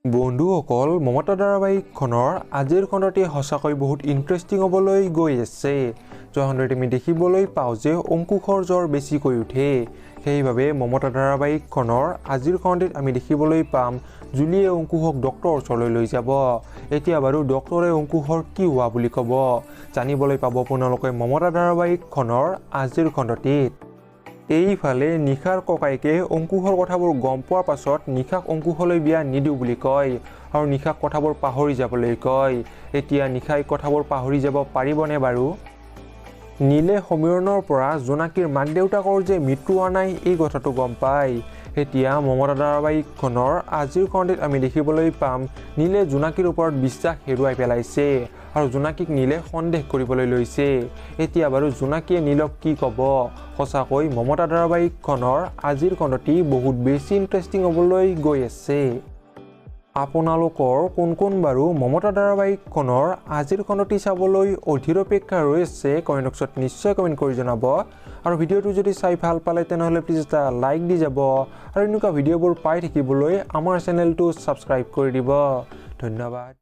বন্ধুসকল, মমতা ধাৰাবাহিকখনৰ আজিৰ খণ্ডটি সঁচাকৈ বহুত ইণ্টাৰেষ্টিং হ'বলৈ গৈ আছে। য'ত আমি দেখিবলৈ পাওঁ যে অংকুশৰ জ্বৰ বেছিকৈ উঠে। সেইবাবে মমতা ধাৰাবাহিকখনৰ আজিৰ খণ্ডটিত আমি দেখিবলৈ পাম জুলিয়ে অংকুশক ডক্টৰৰ ওচৰলৈ লৈ যাব। এতিয়া বাৰু ডক্টৰে অংকুশৰ কি হোৱা বুলি ক'ব, জানিবলৈ পাব আপোনালোকে মমতা ধাৰাবাহিকখনৰ আজিৰ খণ্ডটিত। এইফালে নিশাৰ ককাইকে অংকুশৰ কথাবোৰ গম পোৱাৰ পাছত নিশাক অংকুশলৈ বিয়া নিদিওঁ বুলি কয় আৰু নিশাক কথাবোৰ পাহৰি যাবলৈ কয়। এতিয়া নিশাই কথাবোৰ পাহৰি যাব পাৰিবনে বাৰু? নীলে সমীৰণৰ পৰা জোনাকীৰ মাক দেউতাকৰ যে মৃত্যু হোৱা নাই এই কথাটো গম পায়। এতিয়া মমতা ধাৰাবাহিকখনৰ আজিৰ খণ্ডটিত আমি দেখিবলৈ পাম নীলে জোনাকীৰ ওপৰত বিশ্বাস হেৰুৱাই পেলাইছে আৰু জোনাকীক নীলে সন্দেহ কৰিবলৈ লৈছে। এতিয়া বাৰু জোনাকীয়ে নীলক কি ক'ব? সঁচাকৈ মমতা ধাৰাবাহিকখনৰ আজিৰ খণ্ডটি বহুত বেছি ইণ্টাৰেষ্টিং হ'বলৈ গৈ আছে। আপোনালোকৰ কোন কোন বাৰু মমতা ধাৰাবাহিকখনৰ আজিৰ খণ্ডটি চাবলৈ অধীৰ অপেক্ষা ৰৈ আছে? কমেণ্ট বক্সত নিশ্চয় কমেণ্ট কৰি জনাব। আৰু ভিডিঅ'টো যদি চাই ভাল পালে তেনেহ'লে প্লিজ এটা লাইক দি যাব আৰু এনেকুৱা ভিডিঅ'বোৰ পাই থাকিবলৈ আমাৰ চেনেলটো ছাবস্ক্ৰাইব কৰি দিব। ধন্যবাদ।